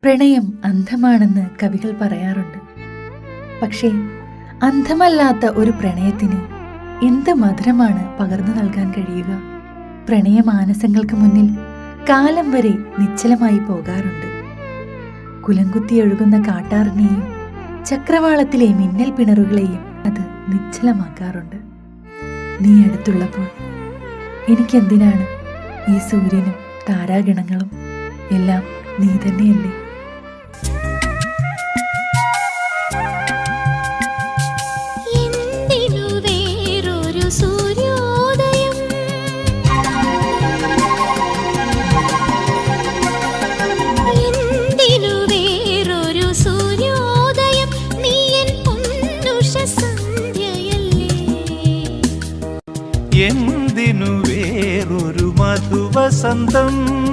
പ്രണയം അന്ധമാണെന്ന് കവികൾ പറയാറുണ്ട്. പക്ഷേ അന്ധമല്ലാത്ത ഒരു പ്രണയത്തിന് എന്ത് മധുരമാണ് പകർന്നു നൽകാൻ കഴിയുക? പ്രണയമാനസങ്ങൾക്ക് മുന്നിൽ കാലം വരെ നിശ്ചലമായി പോകാറുണ്ട്. കുലംകുത്തി ഒഴുകുന്ന കാട്ടാറിനെയും ചക്രവാളത്തിലെ മിന്നൽ പിണറുകളെയും അത് നിശ്ചലമാക്കാറുണ്ട്. നീ അടുത്തുള്ളപ്പോൾ എനിക്കെന്തിനാണ് ഈ സൂര്യനും താരാഗണങ്ങളും? എല്ലാം നീ തന്നെയല്ലേ? എന്തിനു വേറൊരു മധുവസന്തം?